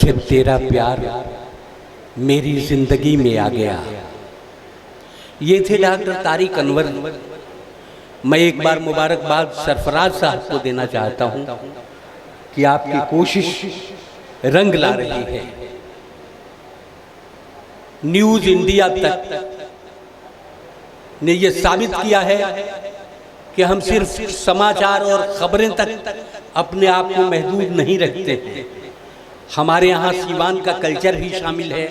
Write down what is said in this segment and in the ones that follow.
कि तेरा प्यार मेरी जिंदगी में आ गया। ये थे डॉक्टर तारिक अनवर। मैं एक बार मुबारकबाद सरफराज साहब को देना चाहता हूँ कि आपकी कोशिश रंग ला रही है। न्यूज़ इंडिया तक ने ये साबित किया है कि हम सिर्फ समाचार और खबरें तक अपने आप को महदूद नहीं रखते हैं। हमारे यहाँ सीवान का कल्चर भी शामिल है,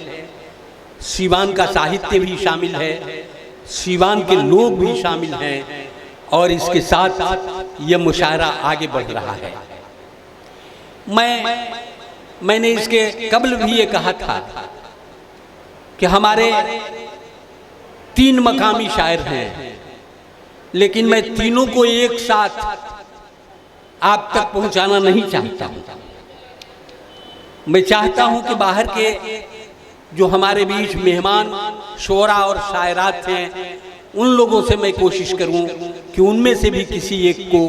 सीवान का साहित्य भी शामिल है, सीवान के लोग भी शामिल हैं और इसके साथ ये मुशायरा आगे बढ़ रहा है। मैंने इसके कबल भी ये कहा था कि हमारे 3 मकामी शायर हैं, लेकिन मैं तीनों को एक साथ आप तक पहुंचाना नहीं चाहता हूं। मैं चाहता हूं कि बाहर के जो हमारे बीच मेहमान शोरा और शायरात हैं, उन लोगों से मैं कोशिश करूं कि उनमें से भी किसी एक को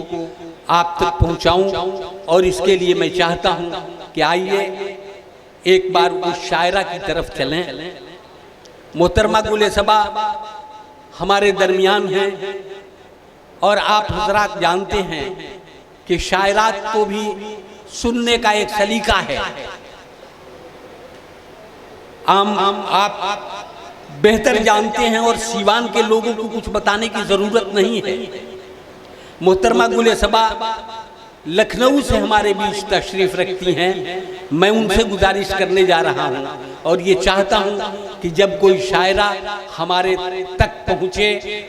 आप तक पहुंचाऊं। और इसके लिए मैं चाहता हूं कि आइए एक बार उस शायरा की तरफ चलें। मोहतरमा गुले सबा हमारे दरमियान हैं और आप हजरात जानते हैं कि शायरात को भी सुनने का एक सलीका है। आप बेहतर जानते हैं और सीवान के लोगों को कुछ बताने की ज़रूरत नहीं है। मोहतरमा गुले सबा लखनऊ से हमारे बीच तशरीफ़ रखती हैं। मैं उनसे गुजारिश करने जा रहा हूं और ये चाहता हूं कि जब कोई शायरा हमारे तक पहुंचे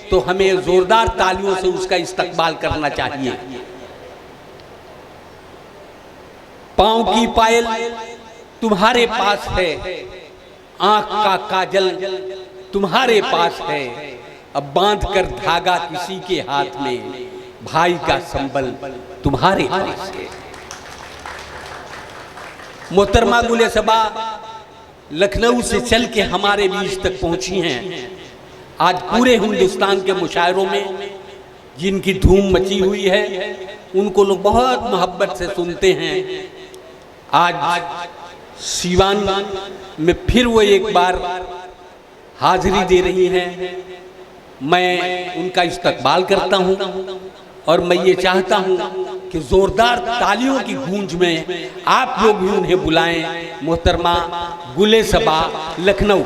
तो हमें ज़ोरदार तालियों से उसका इस्तकबाल करना चाहिए। पाँव की पायल तुम्हारे पास है, आँख का काजल तुम्हारे पास है, अब बांध कर धागा किसी के हाथ में, भाई का संबल तुम्हारे पास है। मोहतरमा गुले सबा लखनऊ से चल के हमारे बीच तक पहुंची हैं। आज पूरे हिंदुस्तान के मुशायरों में जिनकी धूम मची हुई है, उनको लोग बहुत मोहब्बत से सुनते हैं। आज सीवान में फिर वो एक बार हाजिरी दे रही हैं। मैं उनका इस्तकबाल करता हूं और मैं ये चाहता हूं कि जोरदार तालियों की गूंज में आप लोग भी उन्हें बुलाएं। मोहतरमा गुले सबा लखनऊ।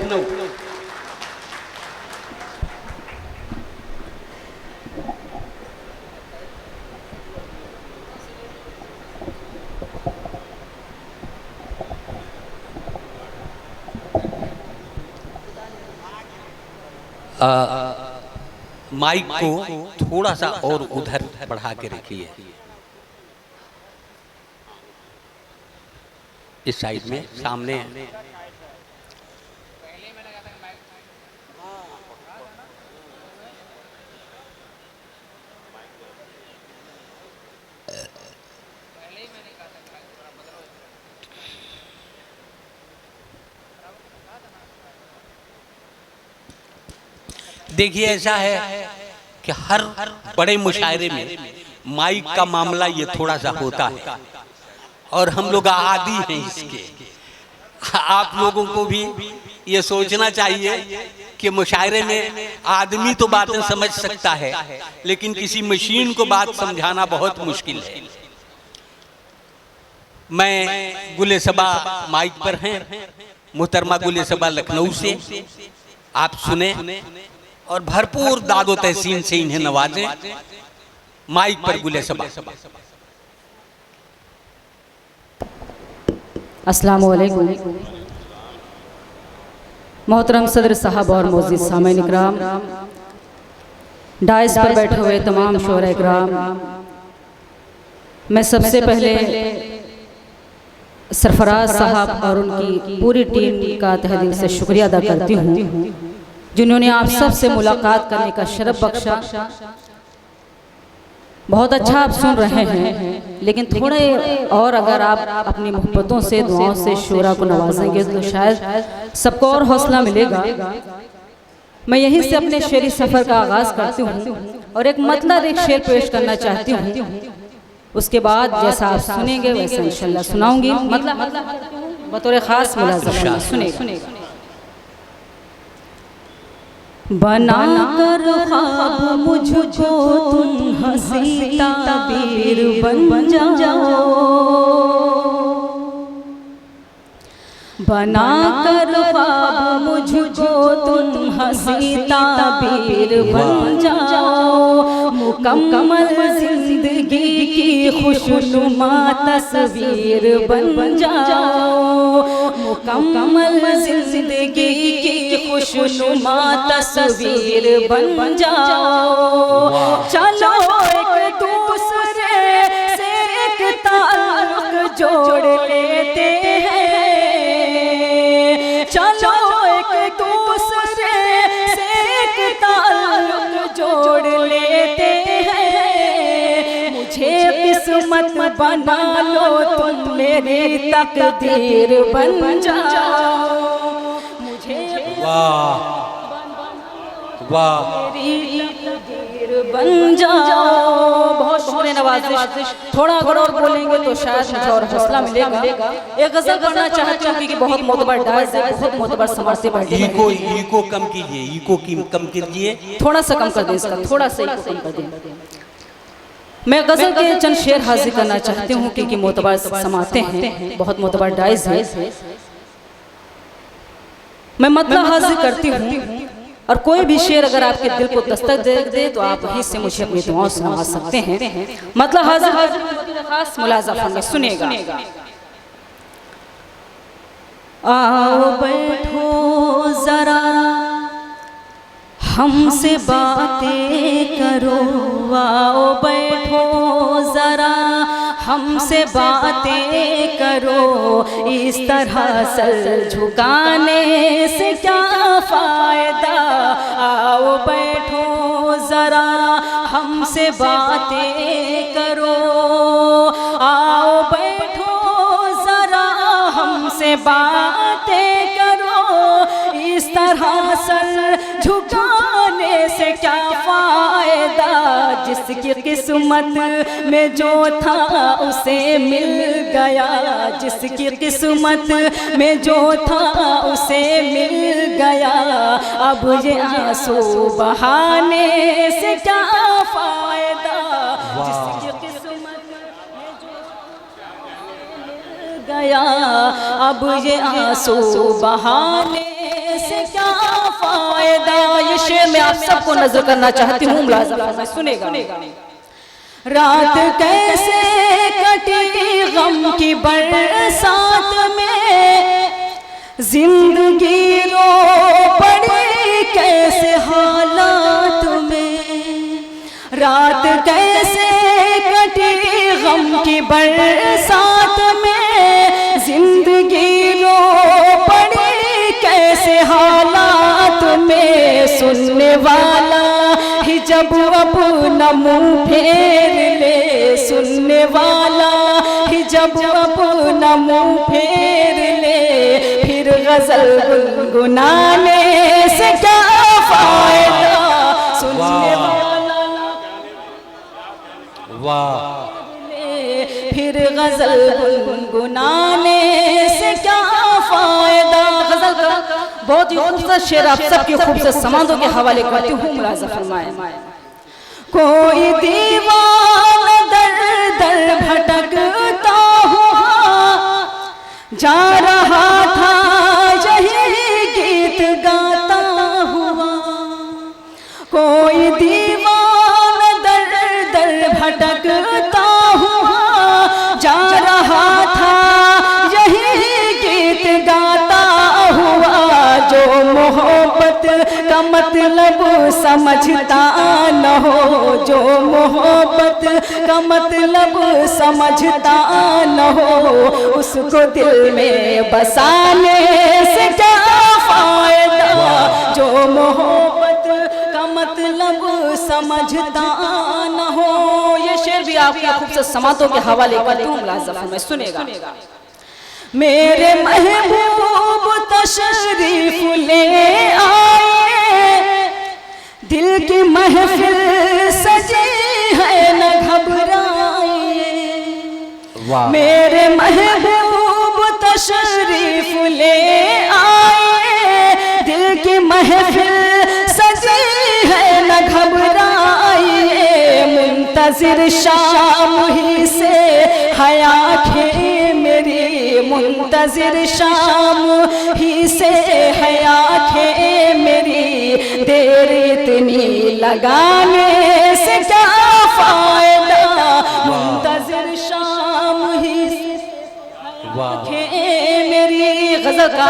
माइक को थोड़ा सा और उधर बढ़ा के रखिए, इस साइड में सामने। देखिए, ऐसा है कि हर बड़े मुशायरे में माइक का मामला ये थोड़ा सा होता है और हम लोग आदी हैं इसके। आप लोगों को भी ये सोचना चाहिए कि मुशायरे में आदमी तो बातें समझ सकता है, लेकिन किसी मशीन को बात समझाना बहुत मुश्किल है। मैं गुले सबा माइक पर हैं, मोहतरमा गुले सबा लखनऊ से। आप सुने और भरपूर दादो तहसीन से इन्हें नवाजें। माइक पर गुले सबा। अस्सलामु अलैकुम। मोहतरम सदर साहब और मोअज़्ज़िज़ सामईन इकराम, डाइस पर बैठे हुए तमाम शोहरा इकराम, मैं सबसे पहले सरफराज साहब और उनकी पूरी टीम का तहे दिल से शुक्रिया अदा करती हूँ, जिन्होंने आप सब से मुलाकात करने का शरफ बख्शा। बहुत अच्छा आप सुन रहे हैं, लेकिन थोड़े और अगर आप अपनी मोहब्बतों से, दुआओं से शोरा को नवाजेंगे तो शायद सबको और हौसला मिलेगा। मैं यहीं से अपने शेरी सफ़र का आगाज़ करती हूँ और एक मतलब एक शेर पेश करना चाहती हूँ। उसके बाद जैसा आप सुनेंगे वैसा इंशाल्लाह सुनाऊंगी। मतलब बतौर खास मुलाज़म सुनेगा। बना कर ख्वाब मुझको तुम हंसी ताबीर बन जाओ, बना कर ख्वाब मुझको तुम हंसी ताबीर बन जाओ, मुकम्मल जिंदगी की खुशनुमा तस्वीर बन जाओ, मुकम्मल जिंदगी की खुशनुमा तस्वीर बन जाओ। चलो एक दूसरे से एक ताल्लुक जोड़ लेते हैं, चलो एक दूसरे से एक ताल्लुक जोड़ लेते हैं, मुझे किस्मत बना लो तुम मेरी तकदीर बन जाओ, मुझे वाह वाह बन जाओ। बहुत शुक्रिया नवाज़िश। थोड़ा अगर और बोलेंगे तो शायद मुझे और हौसला मिलेगा। एक गज़ल पढ़ना चाहती हूँ क्योंकि बहुत मोतबर डांस है, बहुत मोतबर समझते बैठे। इको कम कीजिए, इको की कम कीजिए, थोड़ा सा कम कर दें इसका, थोड़ा सा इको कम कर दें। मैं गज़ल के चंद शेर हाजिर करना चाहती हूँ क्योंकि मोतबर समाते हैं, बहुत मोतबर डाइस है। मैं मतलब हाजिर करती हूँ और कोई भी शेर अगर आपके दिल को दस्तक दे तो आप वहीं से मुझे अपनी दुआओं से नवाज सकते हैं। मतलब हाजिर खास मुलाज़म में सुनेगा। आओ बैठो जरा हमसे बातें करो, आओ बैठो जरा हमसे बातें करो, इस तरह सर झुकाने से क्या फ़ायदा, आओ बैठो ज़रा हमसे बातें करो, आओ बैठो ज़रा हमसे बातें करो, इस तरह सर झुकाने से क्या फ़ायदा, जिसकी किस्मत में जो था उसे मिल गया, जिसकी किस्मत में जो था उसे मिल गया, अब ये आंसू बहाने से क्या फ़ायदा, जिसकी किस्मत में जो मिल गया, अब ये आंसू बहाने से क्या फ़ायदा। ये शेर मैं आप सबको नजर करना चाहती हूँ, मुलाज़म सुनेगा। रात कैसे कटी गम की बरसात में, जिंदगी रो पड़ी कैसे हालात में, रात कैसे कटी गम की बरसात में, जिंदगी रो पड़ी कैसे हालात में, सुनने वाला ही जब अपना मुँह फेर ले, सुनने वाला ही जब अपना मुँह फेर ले, फिर गजल गुनगुनाने से क्या फ़ायदा, सुनने वाला वाह, फिर गजल गुनगुनाने से क्या फ़ायदा। गजल का बहुत ही खूबसूरत शेर आप सबके खूबसूरत समादों के हवाले करती हूँ, मुलाज़ा फरमाए। कोई दीवाना दर दर भटकता हुआ जा रहा था, यही गीत गाता हुआ, कोई दीवाना दर दर भटकता हुआ जा रहा था, यही गीत गाता हुआ, जो मोहब्बत का मतलब समझता न हो, जो मोहब्बत का मतलब समझता न हो, उसको दिल में बसाने से क्या फ़ायदा, जो मोहब्बत का मतलब समझता न हो। ये शेर भी आपके खूबसूरत समातों के हवाले करती हूँ, मुलाज़म में सुनेगा। मेरे महबूब तशरीफ ले आए, दिल की महफिल सजी है न घबराए, मेरे महबूब तशरीफ ले आए, दिल की महफिल सजी है न घबराइए, मुंतजिर शाम ही से है आँखें मेरी, मुंतजिर शाम ही से है आँखें मेरी, देर इतनी लगाने से क्या फायदा, मुंतजिर शाम ही से आँखें मेरी। गज़ल का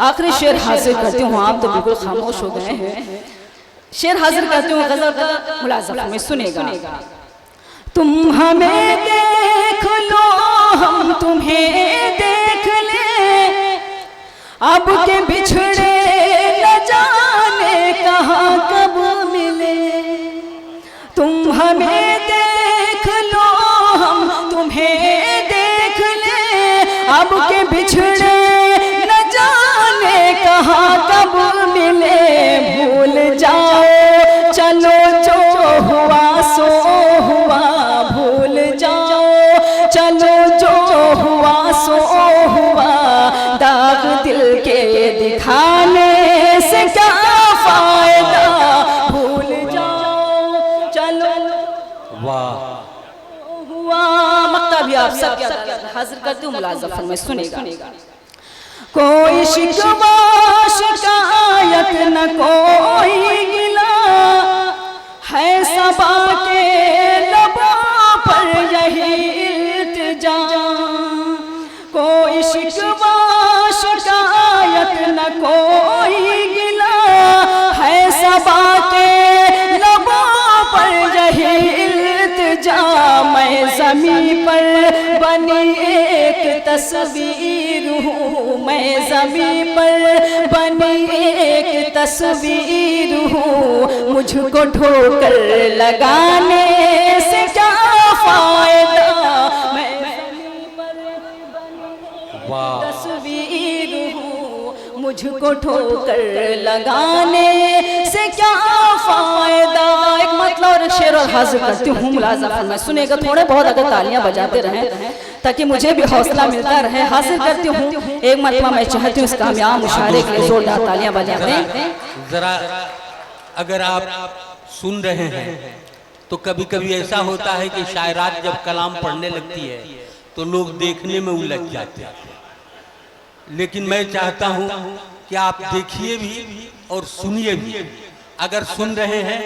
आखिरी शेर हाजिर करती हूँ, आप तो बिल्कुल खामोश हो गए हैं। शेर हाजिर करती हूँ गज़ल का, मुलाज़ा में सुनेगा। तुम हमें देख लो हम तुम्हें देख ले, अब के बिछड़े न जाने कहाँ कब मिले। तुम हमें देख लो हम तुम्हें देख ले, अब के बिछड़े न जाने कहाँ कब मिले। भूल जाओ चलो जो हुआ सो हुआ, भूल जाओ चलो जो हुआ सो हुआ, दाग दिल के दिखाने से क्या फायदा, भूल जाओ चलो वाह हुआ। मक्ता भी आप सब हाजिर करती हूँ, मुलाज़ा फरमाए सुनेगा। कोई शिकवा शिकायत न कोई गिला, है सबा के लबों पर यही इल्तिजा। कोई शिकवा शिकायत न कोई गिला, है सबा के लबों पर यही इल्तिजा। मैं ज़मीं पर बनी एक तस्वीर हूँ, मैं ज़मीं पर बनी एक तस्वीर हूँ, मुझको ठोकर लगाने से क्या फायदा। मैं ज़मीं पर बनी तस्वीर हूँ, मुझको ठोकर लगाने से क्या फायदा। एक मतलब और शेर और हाजिर करती हूँ, मुलाज़ा फरमाए सुनेगा। थोड़े बहुत अगर तालियां बजाते रहें ताकि मुझे भी हौसला मिलता रहे। हाजिर करती हूँ एक मतलब, मैं चाहती हूँ इस कामयाब मुशायरे के लिए जोरदार तालियां बजाएं। जरा अगर आप सुन रहे हैं तो कभी कभी ऐसा होता है कि शायरात जब कलाम पढ़ने लगती है तो लोग देखने में उलझ जाते हैं, लेकिन मैं चाहता हूँ कि आप देखिए भी और सुनिए भी। अगर सुन रहे हैं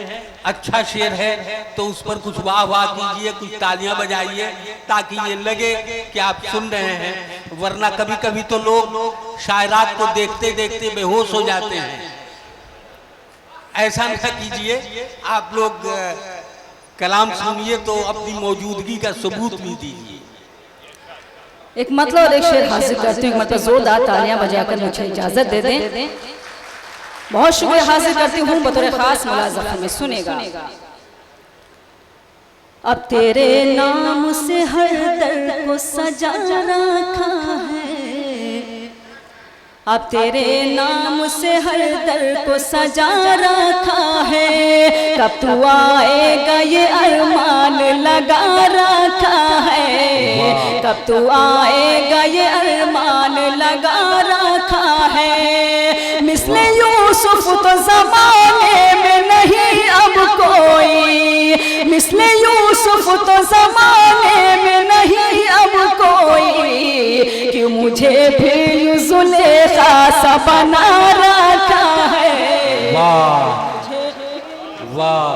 अच्छा शेर है तो उस पर कुछ वाह वाह कीजिए, कुछ तालियां बजाइए ताकि ये लगे कि आप सुन रहे हैं। वरना कभी कभी तो लोग शायरात को देखते देखते बेहोश हो जाते हैं। ऐसा ना कीजिए, आप लोग कलाम सुनिए तो अपनी मौजूदगी का सबूत भी दीजिए। एक मतलब और एक शेर हाजिर करती हूँ, मतलब जोरदार तालियां बजाकर मुझे इजाजत दे दें। बहुत शुक्रिया। हाजिर करती हूँ बतौर खास मुलाज़ा में सुनेगा। अब तेरे नाम से हर दर को सजा रखा है, अब तेरे नाम से हर दर को सजा रखा है। कब तू आएगा ये अरमान लगा रखा है, कब तू आएगा ये अरमान लगा रखा है। मिसले यूसुफ तो ज़माने में नहीं अब कोई, मिसले यूसुफ तो ज़माने में नहीं अब कोई, कि मुझे फिर यूं ज़ुलेखा सा बना रखा है। वाह वाह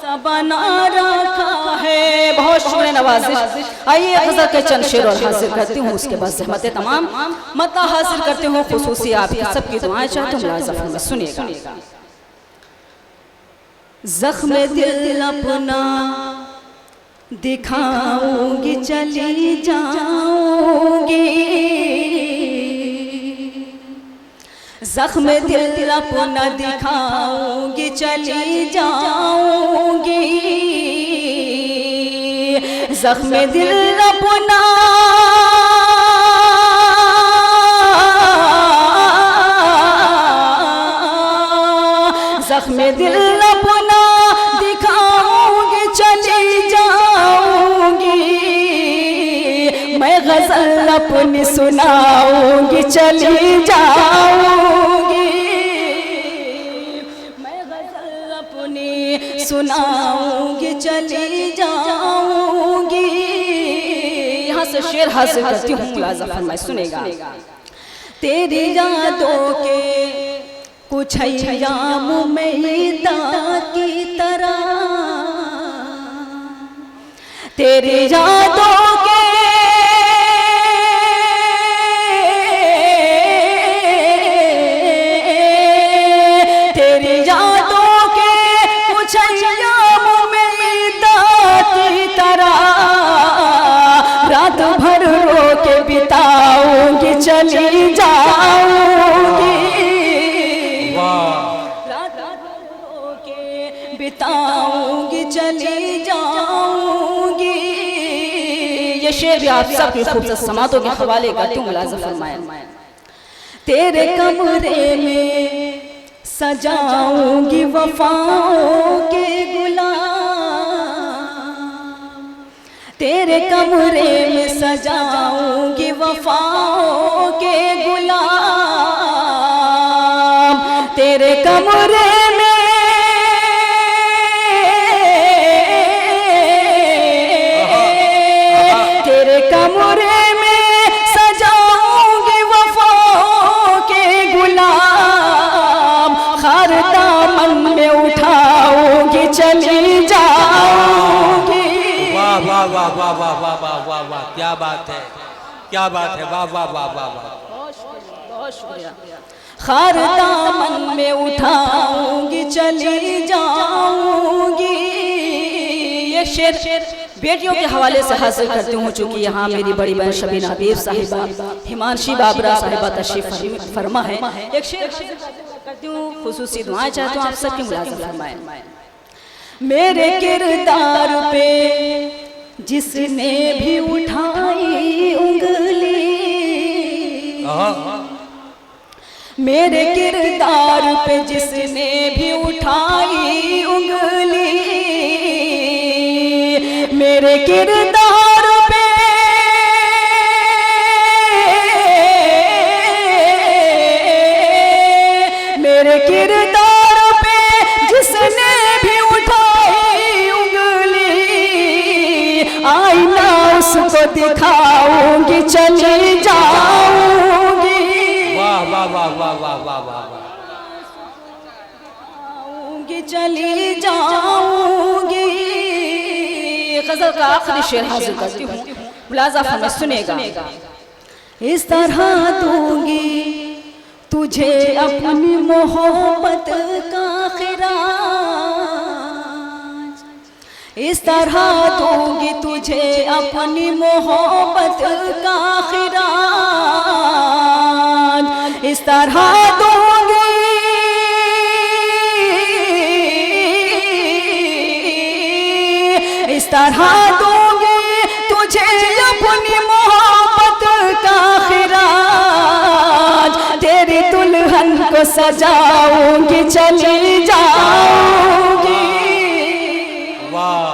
सा बना रखा है। बहुत शुक्रिया नवाजिश। आइए गज़ल के चंद शेर और हाजिर करती हूँ, उसके बाद ज़हमत तमाम मता हाजिर करती हूँ। खुसूसी आपकी सबकी दुआएं चाहती हूँ, मुलाज़ा में सुनिएगा। ज़ख्म दिल अपना दिखाऊंगी चली जाऊंगी, ज़ख्म दिल अपना दिखाऊंगी चली जाऊंगी, ज़ख्म दिल अपना ज़ख्म दिल अपना दिखाऊंगी चली जाऊंगी। मैं गज़ल अपनी सुनाऊंगी चली जाऊंगी, मैं गजल अपनी सुनाऊंगी चली जाऊंगी। यहाँ से शेर हासिल करती हूँ, मुलाज़ा फरमाए सुनेगा। तेरी यादों के कुछ अय्याम उम्मीदा की तरह, तेरी यादों के कुछ अय्याम उम्मीदा की तरह, रात भर रो के बिताऊंगी चली जाऊंगी, रात भर रो के बिताऊंगी चली जाऊंगी। ये शेर भी आप सबकी खूबसूरत समातों के हवाले करती हूँ, मुलाज़ा फरमाएं। तेरे कमरे में सजाऊंगी वफाओं के गुलाब, तेरे कमरे में सजाऊंगी वफाओं के गुलाब, तेरे कमरे में चली जाऊंगी। वाह वाह वाह वाह वाह वाह वाह वाह वाह, क्या बात है, क्या बात है, वाह वाह वाह वाह वाह, बहुत शुक्रिया। खार दामन में उठाऊंगी चली जाऊंगी। ये शेर बेटियों के हवाले से हासिल करती हूँ, चूँकि यहाँ मेरी बड़ी बहन शबीना हबीब साहिबा, हिमांशी बाबरा साहिबा तशरीफ फरमा है। एक शेर करती हूँ, खुसूसी दुआएं चाहती हूँ आप सबकी, मुलाज़ा फरमाएं। मेरे किरदार पे जिसने भी उठाई उंगली, मेरे किरदार पे जिसने भी उठाई उंगली, मेरे किरदार पे मेरे किरदार पे जिसने भी उठाई उंगली, आईना उसको दिखाऊंगी चली जाऊंगी। वाह वाह वाह वाह वाह वाह वाह, चली जाऊंगी। गजल का आखिरी शेर हासिल करती हूँ, मुलाज़ा फरमाए सुनेगा। इस तरह दूंगी तुझे अपनी मोहब्बत का खिराज, इस तरह दूंगी तुझे अपनी मोहब्बत का खिराज, इस तरह दूंगी इस तरह दूंगी तुझे अपनी मोहब्बत का खिराज, तेरी दुल्हन को सजाऊंगी चली जाऊंगी। वाह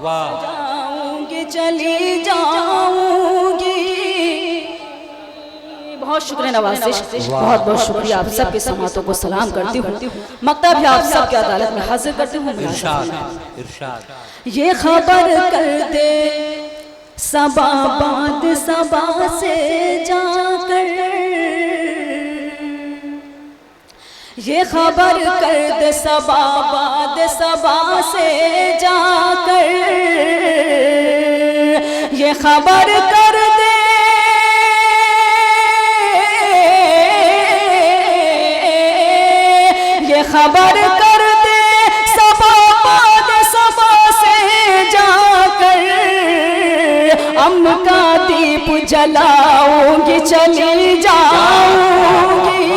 वाह, जाऊंगी चली जाऊंगी। बहुत शुक्रिया नवाज़िश, बहुत बहुत शुक्रिया। आप सबके समातों को सलाम करती हूँ, मकता भी आप सबके अदालत में हाजिर करती हूँ। ये खबर कर दे सबा बाद सबा से जाकर, ये खबर कर दे सबा बाद सबा से जाकर, ये खबर कर दे खबर कर दे सबा बाद सबा से जाकर, अम्न का दीप जलाऊंगी चली जाऊंगी।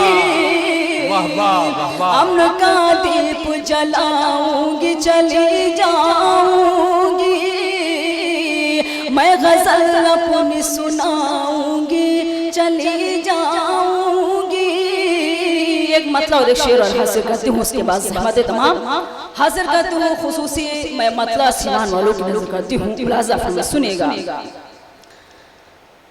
अम्न का दीप जलाऊंगी चली जाऊंगी। मैं गजल अपनी सुनाऊंगी चली जाऊंगी। एक मतलब और एक शेर और हासिल करती हूँ, उसके बाद ज़हमत तमाम हासिल करती हूँ। खुसूसी मैं मतलब सीमान वालों की नजर करती हूँ, मुलाज़ा फरमाए सुनेगा।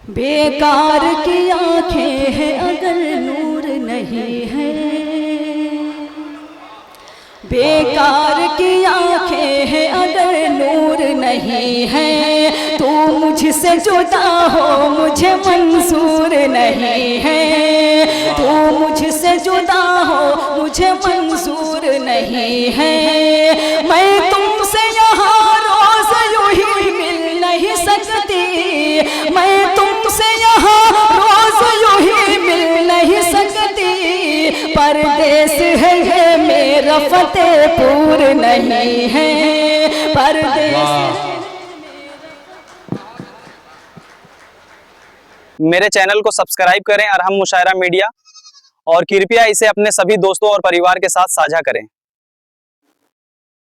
बेकार की आंखें हैं अगर नूर नहीं है, बेकार की आंखें हैं अगर नूर नहीं है, तू मुझसे जुदा हो मुझे मंजूर नहीं है, तू मुझसे जुदा हो मुझे मंजूर नहीं है। मैं तुमसे यहाँ रोज यूं ही मिल नहीं सकती, मैं तुमसे यहाँ रोज यूं ही मिल नहीं सकती, परदेस है ये मेरा फतेहपुर नहीं है, परदेस। मेरे चैनल को सब्सक्राइब करें अरहम मुशायरा मीडिया और कृपया इसे अपने सभी दोस्तों और परिवार के साथ साझा करें।